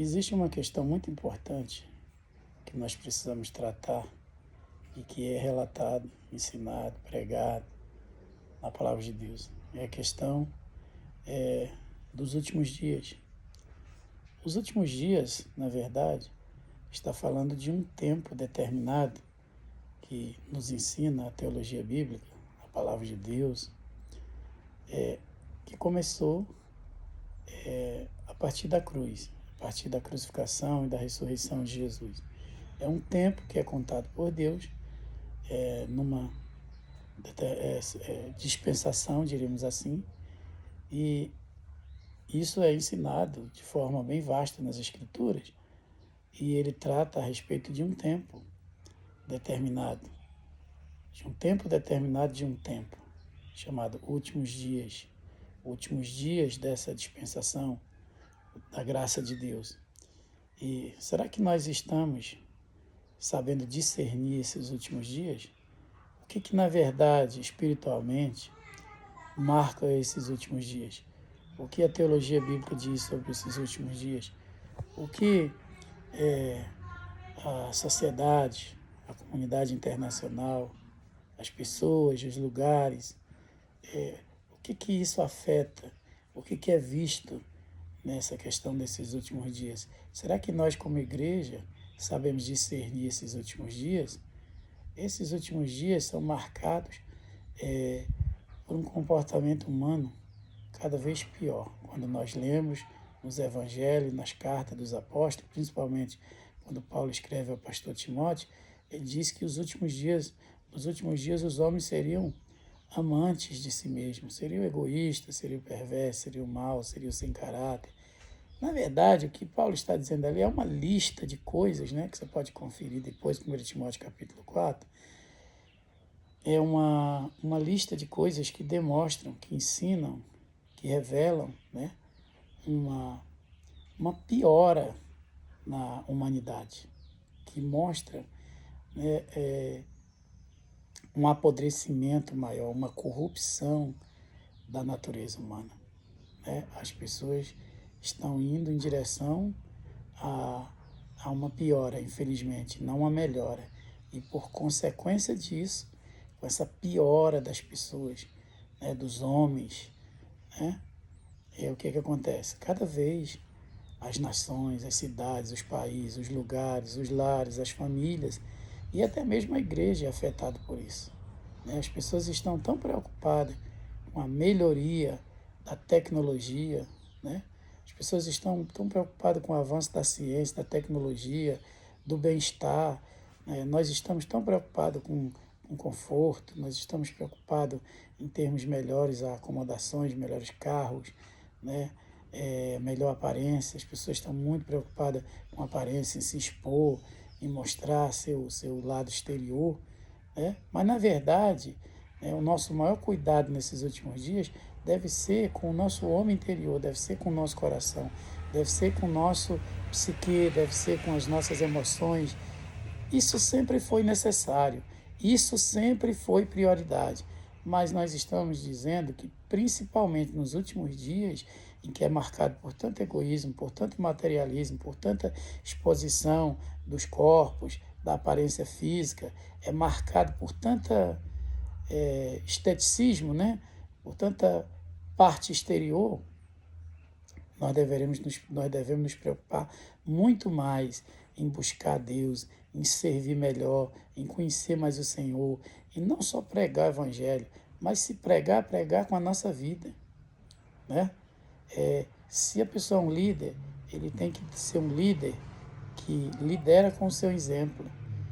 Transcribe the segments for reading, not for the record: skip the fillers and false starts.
Existe uma questão muito importante que nós precisamos tratar e que é relatado, ensinado, pregado na palavra de Deus. É a questão dos últimos dias. Os últimos dias, na verdade, está falando de um tempo determinado que nos ensina a teologia bíblica, a palavra de Deus, que começou a partir da cruz, a partir da crucificação e da ressurreição de Jesus. É um tempo que é contado por Deus numa dispensação, diríamos assim, e isso é ensinado de forma bem vasta nas Escrituras, e ele trata a respeito de um tempo determinado, de um tempo, chamado últimos dias dessa dispensação da graça de Deus. E será que nós estamos sabendo discernir esses últimos dias? O que na verdade, espiritualmente, marca esses últimos dias? O que a teologia bíblica diz sobre esses últimos dias? O que a sociedade, a comunidade internacional, as pessoas, os lugares, o que isso afeta? O que é visto nessa questão desses últimos dias? Será que nós, como igreja, sabemos discernir esses últimos dias? Esses últimos dias são marcados por um comportamento humano cada vez pior. Quando nós lemos nos evangelhos, nas cartas dos apóstolos, principalmente quando Paulo escreve ao pastor Timóteo, ele diz que nos últimos dias os homens seriam amantes de si mesmos, seriam egoístas, seriam perversos, seriam maus, seriam sem caráter. Na verdade, o que Paulo está dizendo ali é uma lista de coisas, né, que você pode conferir depois, 1 Timóteo capítulo 4, é uma lista de coisas que demonstram, que ensinam, que revelam, né, uma piora na humanidade, que mostra, né, um apodrecimento maior, uma corrupção da natureza humana. Né? As pessoas estão indo em direção a uma piora, infelizmente, não uma melhora. E por consequência disso, com essa piora das pessoas, né, dos homens, né, o que acontece? Cada vez as nações, as cidades, os países, os lugares, os lares, as famílias e até mesmo a igreja é afetada por isso. Né? As pessoas estão tão preocupadas com a melhoria da tecnologia, né? As pessoas estão tão preocupadas com o avanço da ciência, da tecnologia, do bem-estar. Né? Nós estamos tão preocupados com conforto, nós estamos preocupados em termos melhores acomodações, melhores carros, né? Melhor aparência. As pessoas estão muito preocupadas com a aparência, em se expor, em mostrar seu lado exterior. Né? Mas, na verdade, o nosso maior cuidado nesses últimos dias deve ser com o nosso homem interior, deve ser com o nosso coração, deve ser com o nosso psique, deve ser com as nossas emoções. Isso sempre foi necessário, isso sempre foi prioridade. Mas nós estamos dizendo que, principalmente nos últimos dias, em que é marcado por tanto egoísmo, por tanto materialismo, por tanta exposição dos corpos, da aparência física, é marcado por tanta esteticismo, né? Por tanta parte exterior, nós devemos nos preocupar muito mais em buscar Deus, em servir melhor, em conhecer mais o Senhor, e não só pregar o Evangelho, mas se pregar com a nossa vida. Né? Se a pessoa é um líder, ele tem que ser um líder que lidera com o seu exemplo.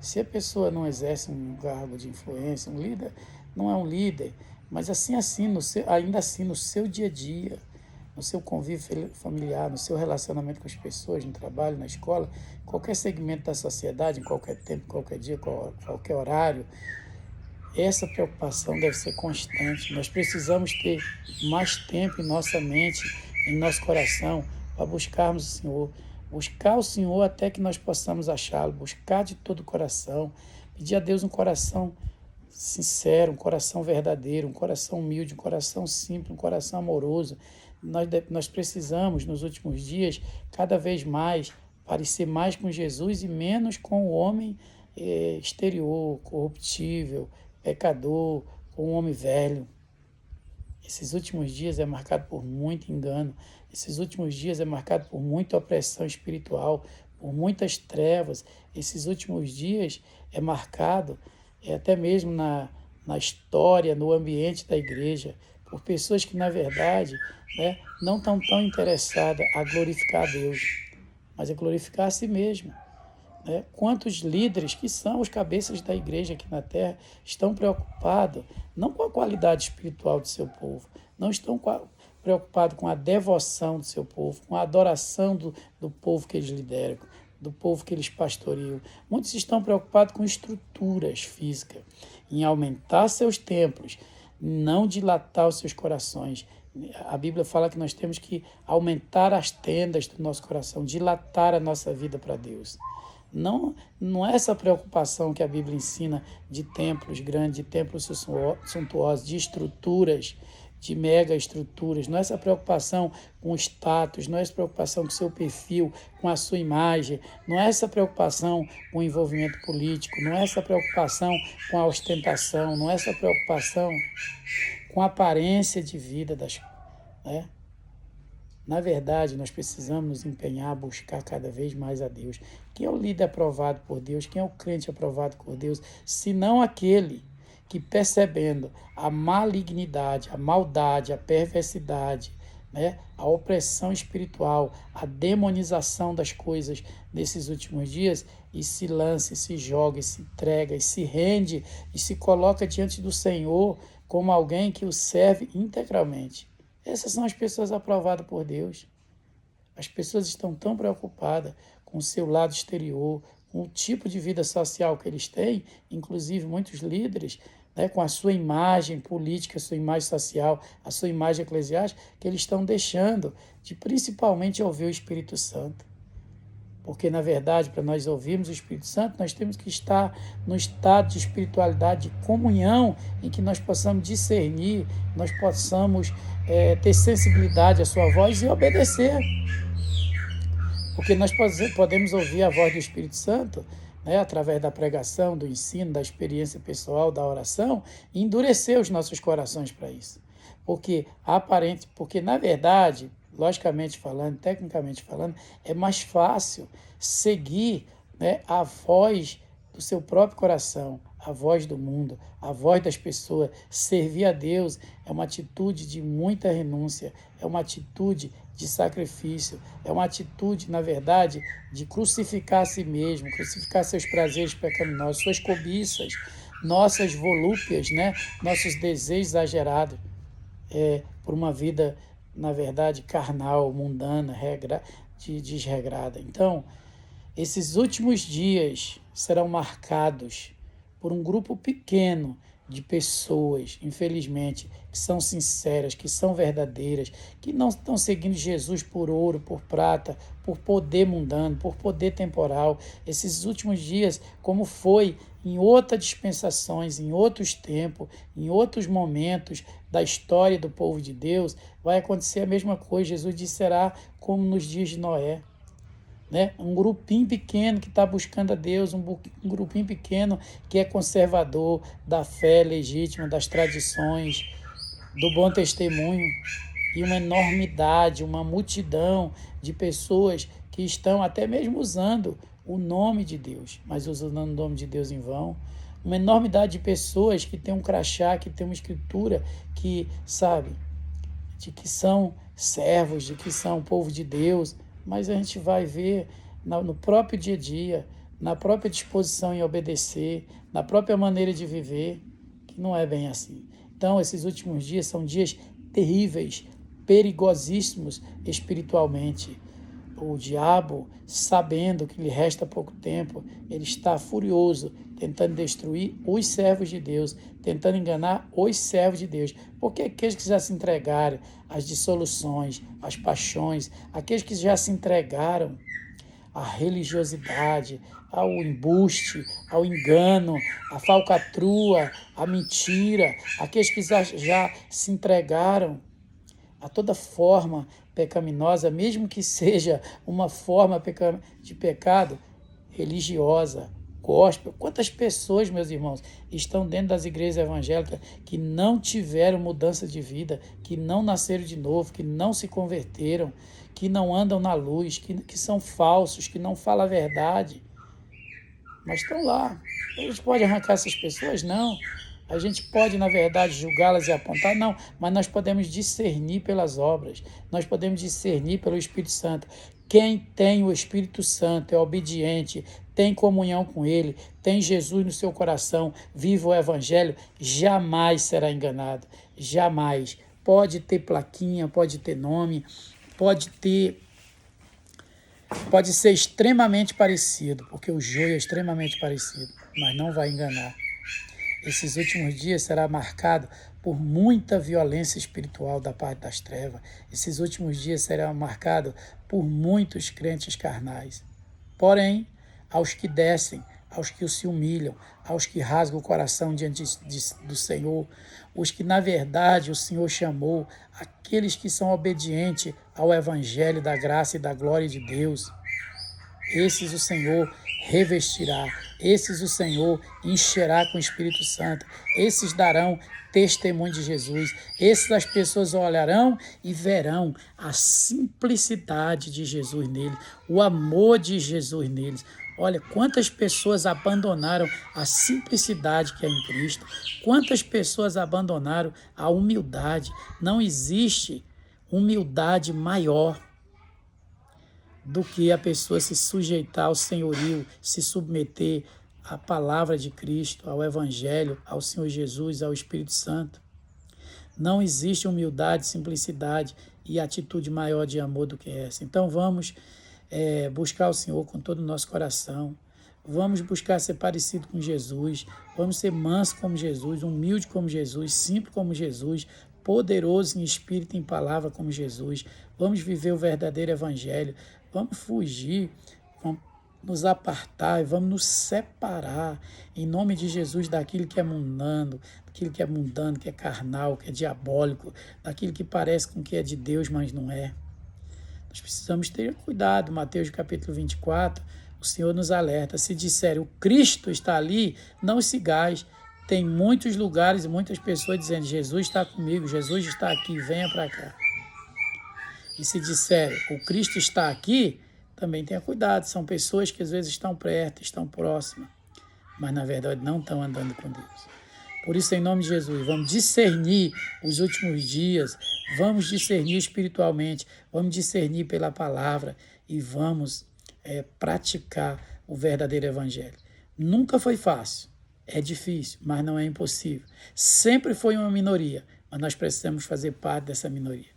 Se a pessoa não exerce um cargo de influência, um líder não é um líder, mas ainda assim no seu dia a dia, no seu convívio familiar, no seu relacionamento com as pessoas, no trabalho, na escola, qualquer segmento da sociedade, em qualquer tempo, qualquer dia, qualquer horário, essa preocupação deve ser constante. Nós precisamos ter mais tempo em nossa mente, em nosso coração, para buscarmos o Senhor. Buscar o Senhor até que nós possamos achá-lo. Buscar de todo o coração. Pedir a Deus um coração sincero, um coração verdadeiro, um coração humilde, um coração simples, um coração amoroso. Nós precisamos, nos últimos dias, cada vez mais parecer mais com Jesus e menos com o homem exterior, corruptível, pecador, com o homem velho. Esses últimos dias é marcado por muito engano. Esses últimos dias é marcado por muita opressão espiritual, por muitas trevas. Esses últimos dias é marcado, até mesmo na história, no ambiente da igreja, por pessoas que, na verdade, né, não estão tão interessadas a glorificar a Deus, mas a glorificar a si mesmo. Né? Quantos líderes, que são os cabeças da igreja aqui na Terra, estão preocupados não com a qualidade espiritual do seu povo, não estão preocupados com a devoção do seu povo, com a adoração do povo que eles lideram, do povo que eles pastoreiam. Muitos estão preocupados com estruturas físicas, em aumentar seus templos, não dilatar os seus corações. A Bíblia fala que nós temos que aumentar as tendas do nosso coração, dilatar a nossa vida para Deus. Não é essa preocupação que a Bíblia ensina de templos grandes, de templos suntuosos, de estruturas, de mega estruturas. Não é essa preocupação com o status, não é essa preocupação com o seu perfil, com a sua imagem, não é essa preocupação com o envolvimento político, não é essa preocupação com a ostentação, não é essa preocupação com a aparência de vida né? Na verdade, nós precisamos nos empenhar a buscar cada vez mais a Deus. Quem é o líder aprovado por Deus? Quem é o crente aprovado por Deus? Senão aquele que, percebendo a malignidade, a maldade, a perversidade, né, a opressão espiritual, a demonização das coisas nesses últimos dias, e se lança, e se joga, e se entrega, e se rende, e se coloca diante do Senhor como alguém que o serve integralmente. Essas são as pessoas aprovadas por Deus. As pessoas estão tão preocupadas com o seu lado exterior, com o tipo de vida social que eles têm, inclusive muitos líderes, né, com a sua imagem política, a sua imagem social, a sua imagem eclesiástica, que eles estão deixando de principalmente ouvir o Espírito Santo. Porque, na verdade, para nós ouvirmos o Espírito Santo, nós temos que estar no estado de espiritualidade, de comunhão, em que nós possamos discernir, nós possamos ter sensibilidade à sua voz e obedecer. Porque nós podemos ouvir a voz do Espírito Santo, né, através da pregação, do ensino, da experiência pessoal, da oração, e endurecer os nossos corações para isso. Porque, na verdade, logicamente falando, tecnicamente falando, é mais fácil seguir, né, a voz do seu próprio coração, a voz do mundo, a voz das pessoas. Servir a Deus é uma atitude de muita renúncia, é uma atitude de sacrifício, é uma atitude, na verdade, de crucificar a si mesmo, crucificar seus prazeres pecaminosos, suas cobiças, nossas volúpias, né, nossos desejos exagerados, por uma vida, na verdade, carnal, mundana, desregrada. Então, esses últimos dias serão marcados por um grupo pequeno de pessoas, infelizmente, que são sinceras, que são verdadeiras, que não estão seguindo Jesus por ouro, por prata, por poder mundano, por poder temporal. Esses últimos dias, como foi em outras dispensações, em outros tempos, em outros momentos da história do povo de Deus, vai acontecer a mesma coisa. Jesus disse: será como nos dias de Noé. Né? Um grupinho pequeno que está buscando a Deus, um grupinho pequeno que é conservador da fé legítima, das tradições, do bom testemunho, e uma enormidade, uma multidão de pessoas que estão até mesmo usando o nome de Deus, mas usando o nome de Deus em vão. Uma enormidade de pessoas que tem um crachá, que tem uma escritura, que, sabe, de que são servos, de que são povo de Deus, mas a gente vai ver no próprio dia a dia, na própria disposição em obedecer, na própria maneira de viver, que não é bem assim. Então, esses últimos dias são dias terríveis, perigosíssimos espiritualmente. O diabo, sabendo que lhe resta pouco tempo, ele está furioso, tentando destruir os servos de Deus, tentando enganar os servos de Deus. Porque aqueles que já se entregaram às dissoluções, às paixões, aqueles que já se entregaram à religiosidade, ao embuste, ao engano, à falcatrua, à mentira, aqueles que já se entregaram a toda forma pecaminosa, mesmo que seja uma forma de pecado religiosa, gospel. Quantas pessoas, meus irmãos, estão dentro das igrejas evangélicas que não tiveram mudança de vida, que não nasceram de novo, que não se converteram, que não andam na luz, que são falsos, que não falam a verdade, mas estão lá. A gente pode arrancar essas pessoas? Não. A gente pode, na verdade, julgá-las e apontar? Não. Mas nós podemos discernir pelas obras. Nós podemos discernir pelo Espírito Santo. Quem tem o Espírito Santo, é obediente, tem comunhão com Ele, tem Jesus no seu coração, vive o Evangelho, jamais será enganado. Jamais. Pode ter plaquinha, pode ter nome, pode ser extremamente parecido, porque o joio é extremamente parecido, mas não vai enganar. Esses últimos dias será marcado por muita violência espiritual da parte das trevas. Esses últimos dias serão marcados por muitos crentes carnais. Porém, aos que descem, aos que se humilham, aos que rasgam o coração diante do Senhor, os que, na verdade, o Senhor chamou, aqueles que são obedientes ao Evangelho da graça e da glória de Deus, esses o Senhor revestirá, esses o Senhor encherá com o Espírito Santo, esses darão testemunho de Jesus, esses as pessoas olharão e verão a simplicidade de Jesus neles, o amor de Jesus neles. Olha, quantas pessoas abandonaram a simplicidade que é em Cristo, quantas pessoas abandonaram a humildade. Não existe humildade maior do que a pessoa se sujeitar ao senhorio, se submeter à palavra de Cristo, ao Evangelho, ao Senhor Jesus, ao Espírito Santo. Não existe humildade, simplicidade e atitude maior de amor do que essa. Então vamos buscar o Senhor com todo o nosso coração. Vamos buscar ser parecido com Jesus. Vamos ser manso como Jesus, humilde como Jesus, simples como Jesus, poderoso em espírito e em palavra como Jesus. Vamos viver o verdadeiro Evangelho. Vamos fugir, vamos nos apartar, vamos nos separar em nome de Jesus daquilo que é mundano, que é carnal, que é diabólico, daquilo que parece com que é de Deus, mas não é. Nós precisamos ter cuidado. Mateus capítulo 24, o Senhor nos alerta. Se disser o Cristo está ali, não sigais. Tem muitos lugares e muitas pessoas dizendo Jesus está comigo, Jesus está aqui, venha para cá. E se disser o Cristo está aqui, também tenha cuidado. São pessoas que às vezes estão perto, estão próximas, mas na verdade não estão andando com Deus. Por isso, em nome de Jesus, vamos discernir os últimos dias, vamos discernir espiritualmente, vamos discernir pela palavra e vamos praticar o verdadeiro Evangelho. Nunca foi fácil, é difícil, mas não é impossível. Sempre foi uma minoria, mas nós precisamos fazer parte dessa minoria.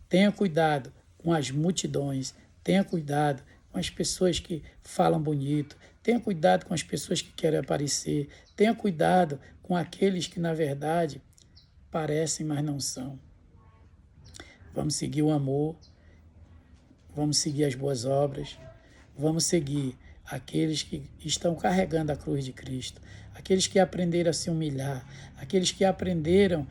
Tenha cuidado com as multidões, tenha cuidado com as pessoas que falam bonito, tenha cuidado com as pessoas que querem aparecer, tenha cuidado com aqueles que, na verdade, parecem, mas não são. Vamos seguir o amor, vamos seguir as boas obras, vamos seguir aqueles que estão carregando a cruz de Cristo, aqueles que aprenderam a se humilhar, aqueles que aprenderam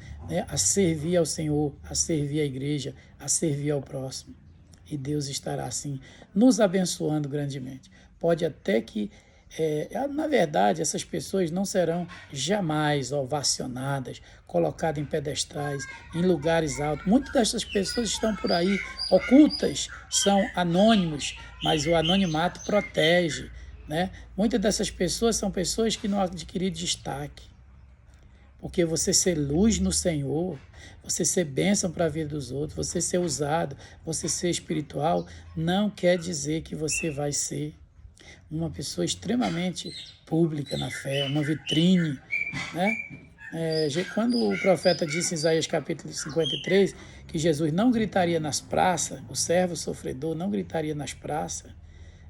a servir ao Senhor, a servir à igreja, a servir ao próximo. E Deus estará, assim, nos abençoando grandemente. Pode até que, na verdade, essas pessoas não serão jamais ovacionadas, colocadas em pedestrais, em lugares altos. Muitas dessas pessoas estão por aí ocultas, são anônimos, mas o anonimato protege, né? Muitas dessas pessoas são pessoas que não adquiriram destaque. Porque você ser luz no Senhor, você ser bênção para a vida dos outros, você ser usado, você ser espiritual, não quer dizer que você vai ser uma pessoa extremamente pública na fé, uma vitrine, né? Quando o profeta disse em Isaías capítulo 53 que Jesus não gritaria nas praças, o servo sofredor não gritaria nas praças,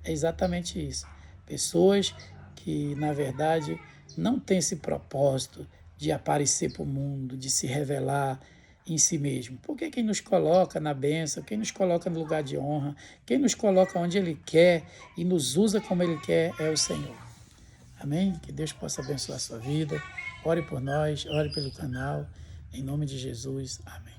é exatamente isso. Pessoas que, na verdade, não têm esse propósito de aparecer para o mundo, de se revelar em si mesmo. Porque quem nos coloca na bênção, quem nos coloca no lugar de honra, quem nos coloca onde Ele quer e nos usa como Ele quer é o Senhor. Amém? Que Deus possa abençoar a sua vida. Ore por nós, ore pelo canal. Em nome de Jesus. Amém.